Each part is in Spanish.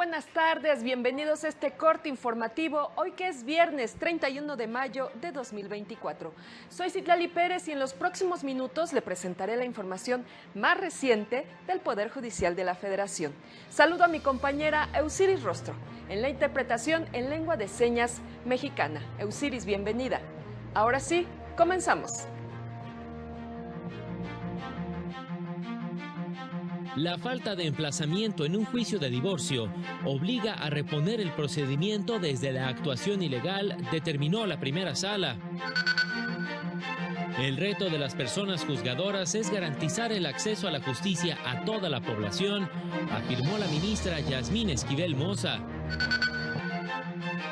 buenas tardes, bienvenidos a este corte informativo, hoy que es viernes 31 de mayo de 2024. Soy Citlali Pérez y en los próximos minutos le presentaré la información más reciente del Poder Judicial de la Federación. Saludo a mi compañera Eusiris Rostro, en la interpretación en lengua de señas mexicana. Eusiris, bienvenida. Ahora sí, comenzamos. La falta de emplazamiento en un juicio de divorcio obliga a reponer el procedimiento desde la actuación ilegal, determinó la primera sala. El reto de las personas juzgadoras es garantizar el acceso a la justicia a toda la población, afirmó la ministra Yasmín Esquivel Moza.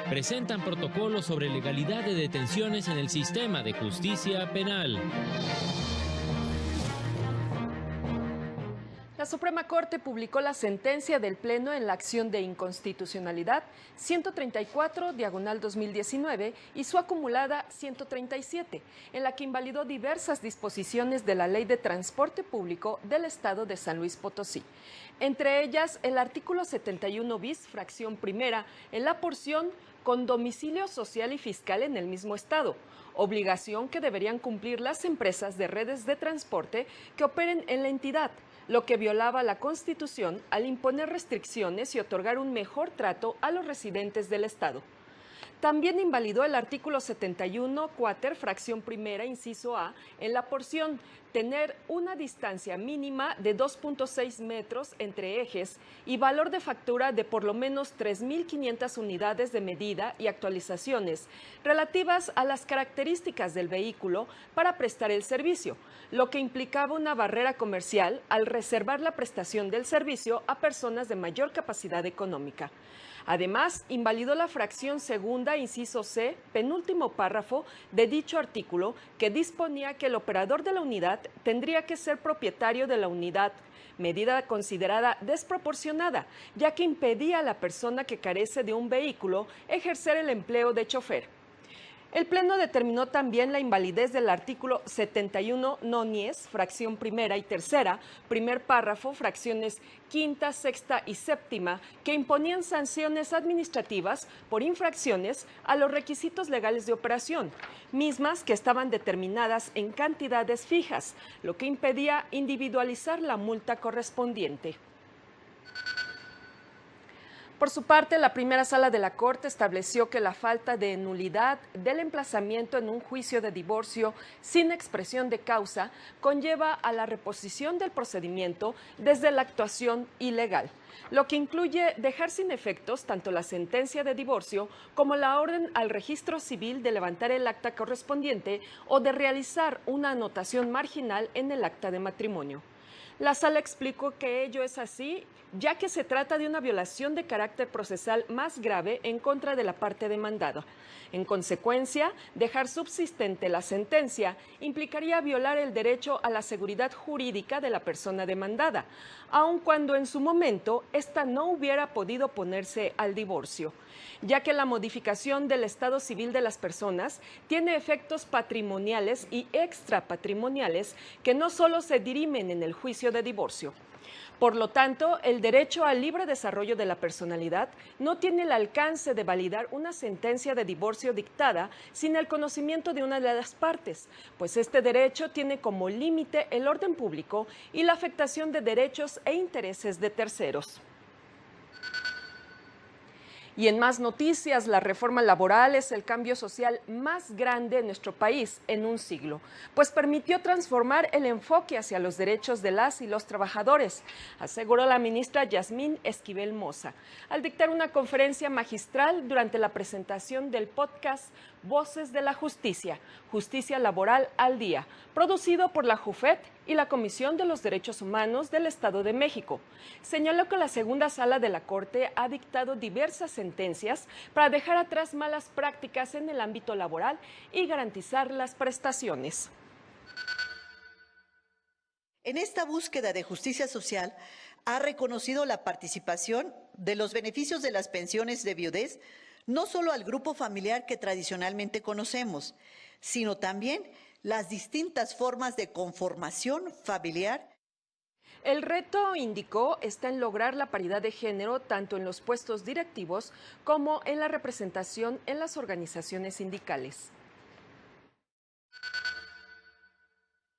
Presentan protocolos sobre legalidad de detenciones en el sistema de justicia penal. La Suprema Corte publicó la sentencia del Pleno en la acción de inconstitucionalidad 134/2019 y su acumulada 137, en la que invalidó diversas disposiciones de la Ley de Transporte Público del Estado de San Luis Potosí. Entre ellas, el artículo 71 bis, fracción primera, en la porción con domicilio social y fiscal en el mismo estado, obligación que deberían cumplir las empresas de redes de transporte que operen en la entidad, lo que violaba la Constitución al imponer restricciones y otorgar un mejor trato a los residentes del Estado. También invalidó el artículo 71 cuater, fracción primera, inciso A, en la porción tener una distancia mínima de 2.6 metros entre ejes y valor de factura de por lo menos 3.500 unidades de medida y actualizaciones relativas a las características del vehículo para prestar el servicio, lo que implicaba una barrera comercial al reservar la prestación del servicio a personas de mayor capacidad económica. Además, invalidó la fracción segunda, inciso C, penúltimo párrafo de dicho artículo, que disponía que el operador de la unidad tendría que ser propietario de la unidad, medida considerada desproporcionada, ya que impedía a la persona que carece de un vehículo ejercer el empleo de chofer. El Pleno determinó también la invalidez del artículo 71 nonies, fracción primera y tercera, primer párrafo, fracciones quinta, sexta y séptima, que imponían sanciones administrativas por infracciones a los requisitos legales de operación, mismas que estaban determinadas en cantidades fijas, lo que impedía individualizar la multa correspondiente. Por su parte, la primera sala de la Corte estableció que la falta de nulidad del emplazamiento en un juicio de divorcio sin expresión de causa conlleva a la reposición del procedimiento desde la actuación ilegal, lo que incluye dejar sin efectos tanto la sentencia de divorcio como la orden al registro civil de levantar el acta correspondiente o de realizar una anotación marginal en el acta de matrimonio. La sala explicó que ello es así, ya que se trata de una violación de carácter procesal más grave en contra de la parte demandada. En consecuencia, dejar subsistente la sentencia implicaría violar el derecho a la seguridad jurídica de la persona demandada, aun cuando en su momento ésta no hubiera podido oponerse al divorcio, ya que la modificación del estado civil de las personas tiene efectos patrimoniales y extrapatrimoniales que no solo se dirimen en el juicio de divorcio. Por lo tanto, el derecho al libre desarrollo de la personalidad no tiene el alcance de validar una sentencia de divorcio dictada sin el conocimiento de una de las partes, pues este derecho tiene como límite el orden público y la afectación de derechos e intereses de terceros. Y en más noticias, la reforma laboral es el cambio social más grande en nuestro país en un siglo, pues permitió transformar el enfoque hacia los derechos de las y los trabajadores, aseguró la ministra Yasmín Esquivel Moza, al dictar una conferencia magistral durante la presentación del podcast Voces de la Justicia, Justicia Laboral al Día, producido por la JUFET y la Comisión de los Derechos Humanos del Estado de México. Señaló que la segunda sala de la Corte ha dictado diversas sentencias para dejar atrás malas prácticas en el ámbito laboral y garantizar las prestaciones. En esta búsqueda de justicia social, ha reconocido la participación de los beneficios de las pensiones de viudez, no solo al grupo familiar que tradicionalmente conocemos, sino también las distintas formas de conformación familiar. El reto, indicó, está en lograr la paridad de género tanto en los puestos directivos como en la representación en las organizaciones sindicales.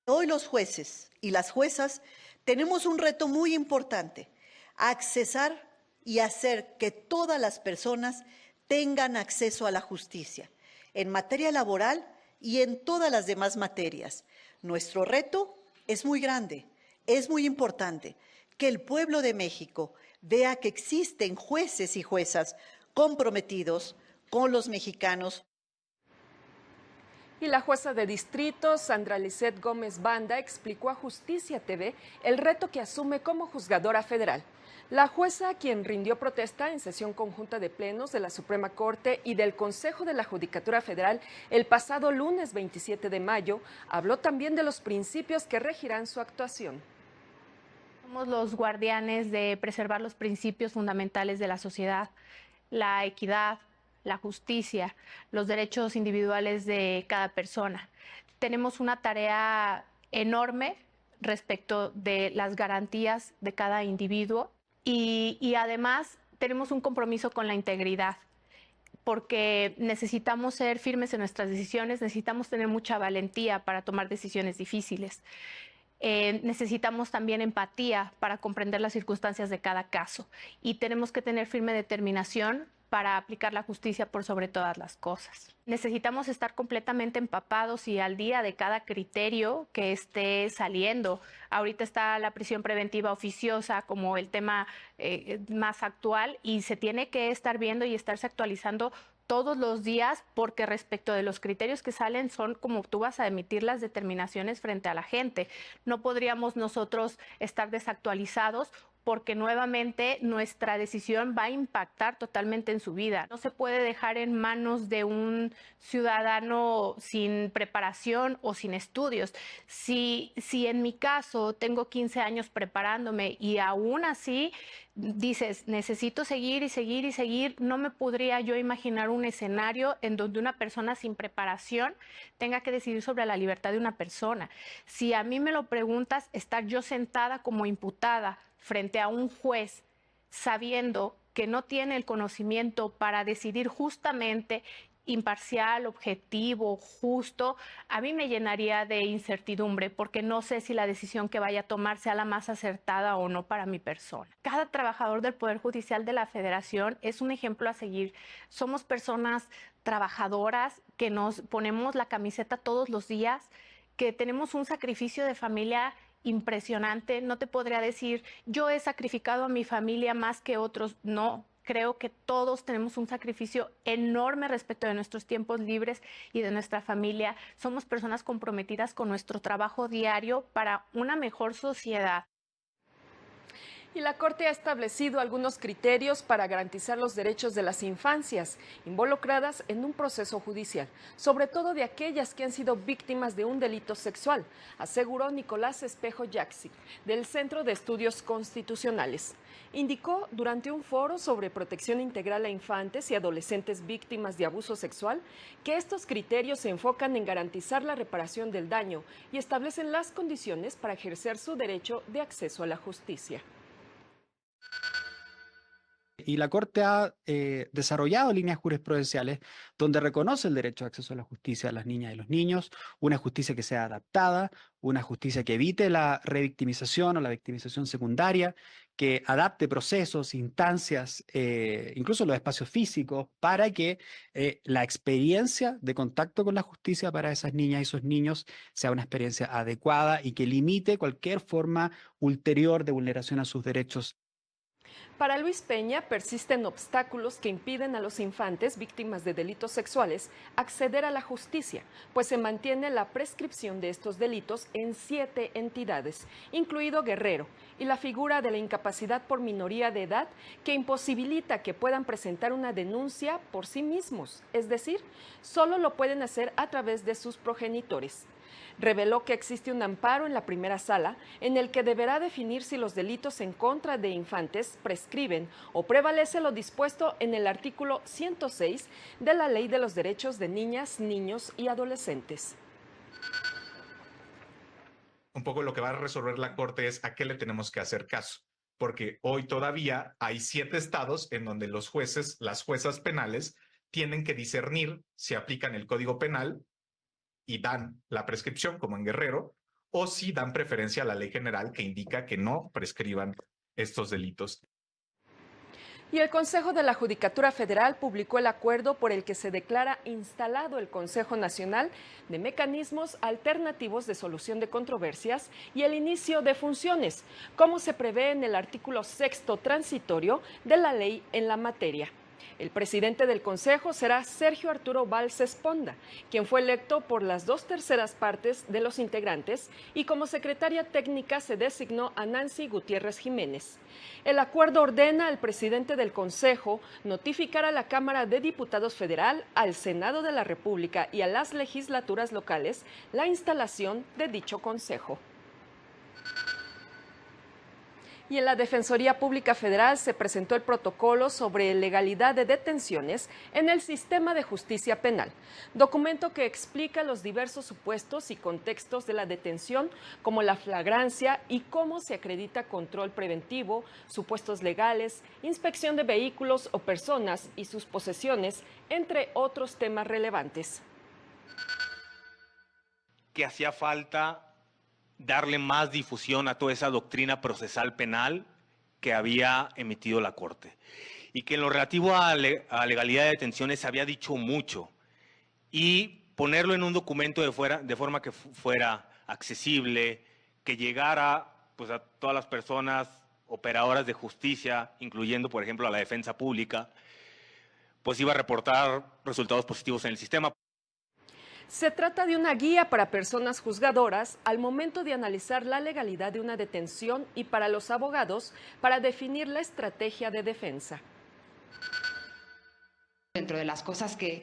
Hoy los jueces y las juezas tenemos un reto muy importante: accesar y hacer que todas las personas tengan acceso a la justicia, en materia laboral y en todas las demás materias. Nuestro reto es muy grande, es muy importante que el pueblo de México vea que existen jueces y juezas comprometidos con los mexicanos. Y la jueza de distrito, Sandra Lisset Gómez Banda, explicó a Justicia TV el reto que asume como juzgadora federal. La jueza, quien rindió protesta en sesión conjunta de plenos de la Suprema Corte y del Consejo de la Judicatura Federal el pasado lunes 27 de mayo, habló también de los principios que regirán su actuación. Somos los guardianes de preservar los principios fundamentales de la sociedad, la equidad, la justicia, los derechos individuales de cada persona. Tenemos una tarea enorme respecto de las garantías de cada individuo y además tenemos un compromiso con la integridad, porque necesitamos ser firmes en nuestras decisiones, necesitamos tener mucha valentía para tomar decisiones difíciles. Necesitamos también empatía para comprender las circunstancias de cada caso y tenemos que tener firme determinación para aplicar la justicia por sobre todas las cosas. Necesitamos estar completamente empapados y al día de cada criterio que esté saliendo. Ahorita está la prisión preventiva oficiosa como el tema más actual y se tiene que estar viendo y estarse actualizando todos los días, porque respecto de los criterios que salen son como tú vas a emitir las determinaciones frente a la gente. No podríamos nosotros estar desactualizados porque nuevamente nuestra decisión va a impactar totalmente en su vida. No se puede dejar en manos de un ciudadano sin preparación o sin estudios. Si en mi caso tengo 15 años preparándome y aún así dices, necesito seguir y seguir y seguir, no me podría yo imaginar un escenario en donde una persona sin preparación tenga que decidir sobre la libertad de una persona. Si a mí me lo preguntas, estar yo sentada como imputada frente a un juez sabiendo que no tiene el conocimiento para decidir justamente, imparcial, objetivo, justo, a mí me llenaría de incertidumbre porque no sé si la decisión que vaya a tomar sea la más acertada o no para mi persona. Cada trabajador del Poder Judicial de la Federación es un ejemplo a seguir. Somos personas trabajadoras que nos ponemos la camiseta todos los días, que tenemos un sacrificio de familia impresionante. No te podría decir, yo he sacrificado a mi familia más que otros. No, creo que todos tenemos un sacrificio enorme respecto de nuestros tiempos libres y de nuestra familia. Somos personas comprometidas con nuestro trabajo diario para una mejor sociedad. Y la Corte ha establecido algunos criterios para garantizar los derechos de las infancias involucradas en un proceso judicial, sobre todo de aquellas que han sido víctimas de un delito sexual, aseguró Nicolás Espejo Yaxi, del Centro de Estudios Constitucionales. Indicó durante un foro sobre protección integral a infantes y adolescentes víctimas de abuso sexual que estos criterios se enfocan en garantizar la reparación del daño y establecen las condiciones para ejercer su derecho de acceso a la justicia. Y la Corte ha desarrollado líneas jurisprudenciales donde reconoce el derecho de acceso a la justicia de las niñas y los niños, una justicia que sea adaptada, una justicia que evite la revictimización o la victimización secundaria, que adapte procesos, instancias, incluso los espacios físicos, para que la experiencia de contacto con la justicia para esas niñas y esos niños sea una experiencia adecuada y que limite cualquier forma ulterior de vulneración a sus derechos. Para Luis Peña, persisten obstáculos que impiden a los infantes víctimas de delitos sexuales acceder a la justicia, pues se mantiene la prescripción de estos delitos en 7 entidades, incluido Guerrero, y la figura de la incapacidad por minoría de edad que imposibilita que puedan presentar una denuncia por sí mismos, es decir, solo lo pueden hacer a través de sus progenitores. Reveló que existe un amparo en la primera sala en el que deberá definir si los delitos en contra de infantes prescriben o prevalece lo dispuesto en el artículo 106 de la Ley de los Derechos de Niñas, Niños y Adolescentes. un poco lo que va a resolver la Corte es a qué le tenemos que hacer caso. Porque hoy todavía hay 7 estados en donde los jueces, las juezas penales, tienen que discernir si aplican el Código Penal y dan la prescripción, como en Guerrero, o si dan preferencia a la ley general que indica que no prescriban estos delitos. Y el Consejo de la Judicatura Federal publicó el acuerdo por el que se declara instalado el Consejo Nacional de Mecanismos Alternativos de Solución de Controversias y el inicio de funciones, como se prevé en el artículo 6º transitorio de la ley en la materia. El presidente del Consejo será Sergio Arturo Valls Esponda, quien fue electo por las 2/3 partes de los integrantes, y como secretaria técnica se designó a Nancy Gutiérrez Jiménez. El acuerdo ordena al presidente del Consejo notificar a la Cámara de Diputados Federal, al Senado de la República y a las legislaturas locales la instalación de dicho Consejo. Y en la Defensoría Pública Federal se presentó el protocolo sobre legalidad de detenciones en el sistema de justicia penal, documento que explica los diversos supuestos y contextos de la detención, como la flagrancia y cómo se acredita control preventivo, supuestos legales, inspección de vehículos o personas y sus posesiones, entre otros temas relevantes. Que hacía falta darle más difusión a toda esa doctrina procesal penal que había emitido la Corte. Y que en lo relativo a legalidad de detenciones se había dicho mucho. Y ponerlo en un documento de forma que fuera accesible, que llegara pues, a todas las personas operadoras de justicia, incluyendo, por ejemplo, a la defensa pública, pues iba a reportar resultados positivos en el sistema. Se trata de una guía para personas juzgadoras al momento de analizar la legalidad de una detención y para los abogados para definir la estrategia de defensa. Dentro de las cosas que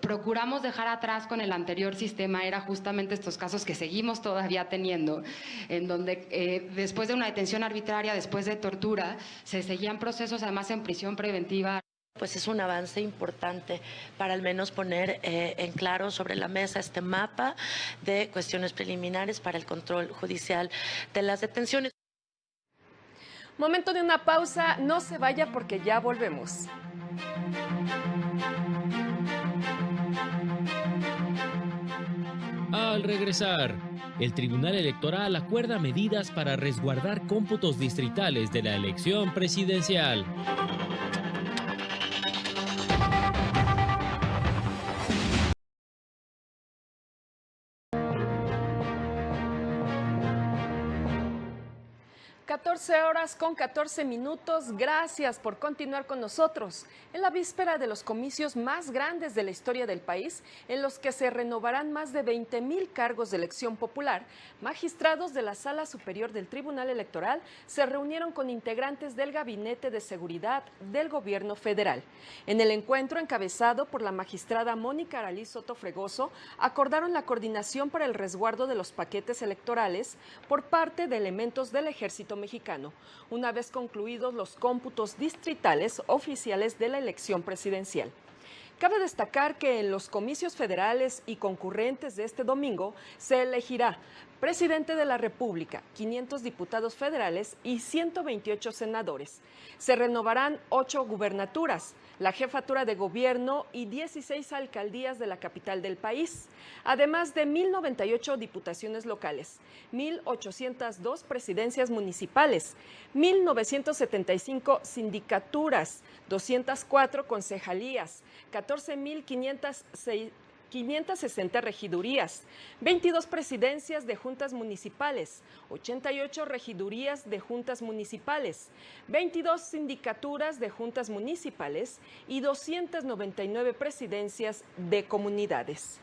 procuramos dejar atrás con el anterior sistema era justamente estos casos que seguimos todavía teniendo, en donde después de una detención arbitraria, después de tortura, se seguían procesos además en prisión preventiva. Pues es un avance importante para al menos poner en claro sobre la mesa este mapa de cuestiones preliminares para el control judicial de las detenciones. Momento de una pausa, no se vaya porque ya volvemos. Al regresar, el Tribunal Electoral acuerda medidas para resguardar cómputos distritales de la elección presidencial. (14:14). Gracias por continuar con nosotros en la víspera de los comicios más grandes de la historia del país, en los que se renovarán más de 20,000 cargos de elección popular. Magistrados de la Sala Superior del Tribunal Electoral se reunieron con integrantes del Gabinete de Seguridad del Gobierno Federal. En el encuentro, encabezado por la magistrada Mónica Aralí Soto Fregoso, acordaron la coordinación para el resguardo de los paquetes electorales por parte de elementos del Ejército Mexicano, una vez concluidos los cómputos distritales oficiales de la elección presidencial. Cabe destacar que en los comicios federales y concurrentes de este domingo se elegirá presidente de la República, 500 diputados federales y 128 senadores. Se renovarán 8 gubernaturas, la jefatura de gobierno y 16 alcaldías de la capital del país, además de 1,098 diputaciones locales, 1,802 presidencias municipales, 1,975 sindicaturas, 204 concejalías, 14,560 regidurías, 22 presidencias de juntas municipales, 88 regidurías de juntas municipales, 22 sindicaturas de juntas municipales y 299 presidencias de comunidades.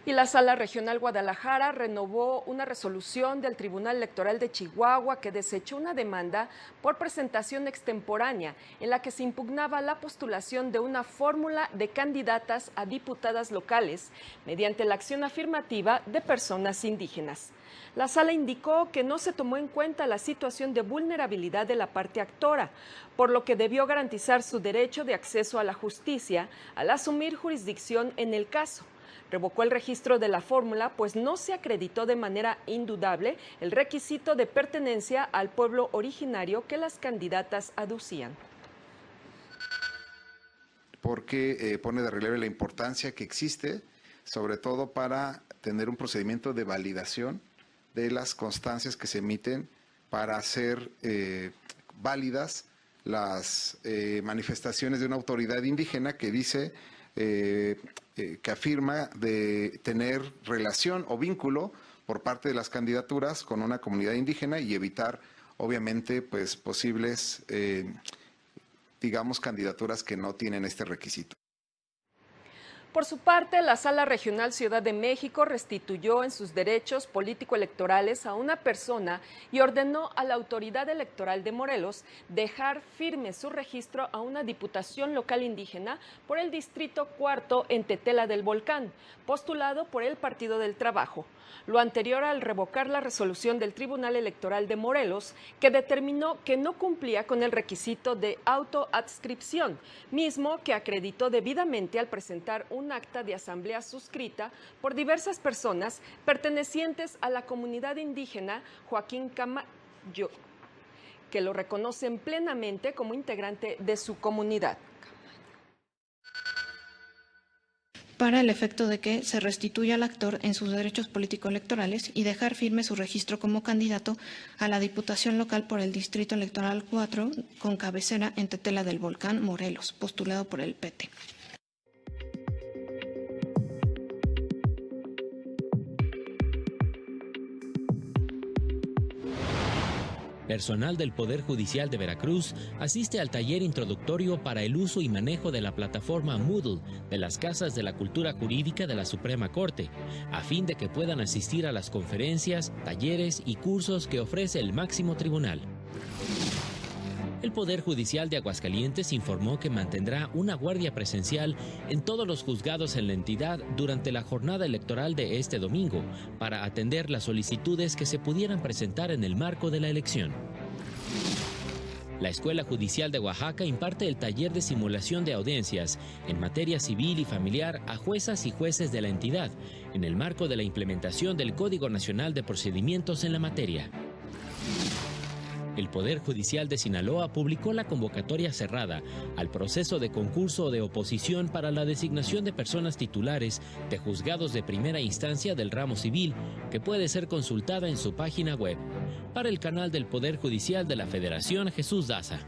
Y la Sala Regional Guadalajara renovó una resolución del Tribunal Electoral de Chihuahua que desechó una demanda por presentación extemporánea en la que se impugnaba la postulación de una fórmula de candidatas a diputadas locales mediante la acción afirmativa de personas indígenas. La Sala indicó que no se tomó en cuenta la situación de vulnerabilidad de la parte actora, por lo que debió garantizar su derecho de acceso a la justicia al asumir jurisdicción en el caso. Revocó el registro de la fórmula, pues no se acreditó de manera indudable el requisito de pertenencia al pueblo originario que las candidatas aducían. Porque pone de relieve la importancia que existe, sobre todo para tener un procedimiento de validación de las constancias que se emiten para hacer válidas las manifestaciones de una autoridad indígena que dice, que afirma de tener relación o vínculo por parte de las candidaturas con una comunidad indígena y evitar, obviamente, pues posibles, digamos, candidaturas que no tienen este requisito. Por su parte, la Sala Regional Ciudad de México restituyó en sus derechos político-electorales a una persona y ordenó a la Autoridad Electoral de Morelos dejar firme su registro a una diputación local indígena por el Distrito Cuarto en Tetela del Volcán, postulado por el Partido del Trabajo. Lo anterior al revocar la resolución del Tribunal Electoral de Morelos, que determinó que no cumplía con el requisito de autoadscripción, mismo que acreditó debidamente al presentar un acta de asamblea suscrita por diversas personas pertenecientes a la comunidad indígena Joaquín Camayo, que lo reconocen plenamente como integrante de su comunidad. Para el efecto de que se restituya al actor en sus derechos político-electorales y dejar firme su registro como candidato a la Diputación Local por el Distrito Electoral 4 con cabecera en Tetela del Volcán, Morelos, postulado por el PT. Personal del Poder Judicial de Veracruz asiste al taller introductorio para el uso y manejo de la plataforma Moodle de las Casas de la Cultura Jurídica de la Suprema Corte, a fin de que puedan asistir a las conferencias, talleres y cursos que ofrece el máximo tribunal. El Poder Judicial de Aguascalientes informó que mantendrá una guardia presencial en todos los juzgados en la entidad durante la jornada electoral de este domingo para atender las solicitudes que se pudieran presentar en el marco de la elección. La Escuela Judicial de Oaxaca imparte el taller de simulación de audiencias en materia civil y familiar a juezas y jueces de la entidad, en el marco de la implementación del Código Nacional de Procedimientos en la materia. El Poder Judicial de Sinaloa publicó la convocatoria cerrada al proceso de concurso de oposición para la designación de personas titulares de juzgados de primera instancia del ramo civil, que puede ser consultada en su página web. Para el canal del Poder Judicial de la Federación, Jesús Daza.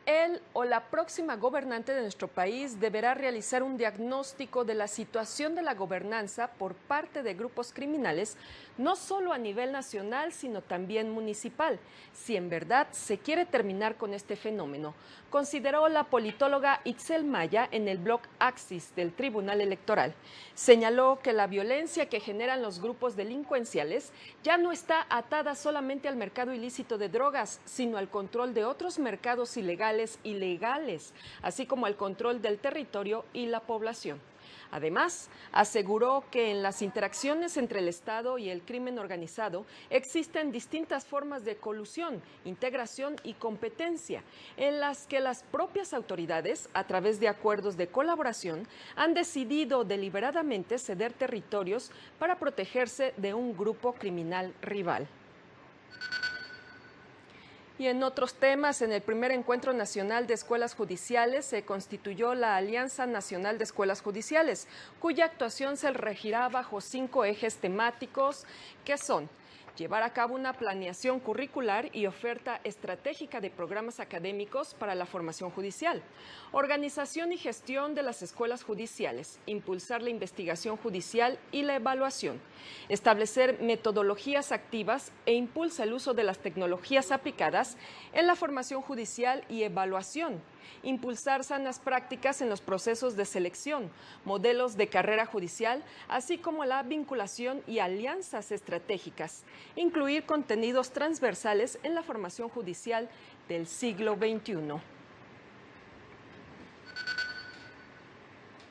Él o la próxima gobernante de nuestro país deberá realizar un diagnóstico de la situación de la gobernanza por parte de grupos criminales, no solo a nivel nacional, sino también municipal, si en verdad se quiere terminar con este fenómeno, consideró la politóloga Itzel Maya en el blog Axis del Tribunal Electoral. Señaló que la violencia que generan los grupos delincuenciales ya no está atada solamente al mercado ilícito de drogas, sino al control de otros mercados ilegales y legales, así como al control del territorio y la población. Además, aseguró que en las interacciones entre el Estado y el crimen organizado existen distintas formas de colusión, integración y competencia, en las que las propias autoridades, a través de acuerdos de colaboración, han decidido deliberadamente ceder territorios para protegerse de un grupo criminal rival. Y en otros temas, en el primer encuentro nacional de escuelas judiciales se constituyó la Alianza Nacional de Escuelas Judiciales, cuya actuación se regirá bajo 5 ejes temáticos que son: llevar a cabo una planeación curricular y oferta estratégica de programas académicos para la formación judicial, organización y gestión de las escuelas judiciales, impulsar la investigación judicial y la evaluación, establecer metodologías activas e impulsa el uso de las tecnologías aplicadas en la formación judicial y evaluación, impulsar sanas prácticas en los procesos de selección, modelos de carrera judicial, así como la vinculación y alianzas estratégicas, incluir contenidos transversales en la formación judicial del siglo XXI.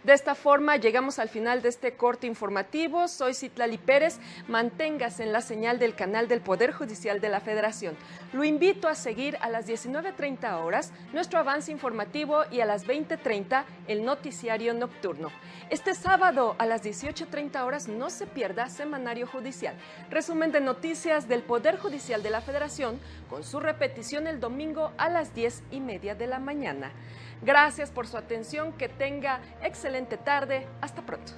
De esta forma llegamos al final de este corte informativo. Soy Citlali Pérez. Manténgase en la señal del canal del Poder Judicial de la Federación. Lo invito a seguir a las 19:30 horas nuestro avance informativo y a las 20:30 el noticiario nocturno. Este sábado a las 18:30 horas no se pierda Semanario Judicial, resumen de noticias del Poder Judicial de la Federación, con su repetición el domingo a las 10:30 de la mañana. Gracias por su atención, que tenga excelente tarde. Hasta pronto.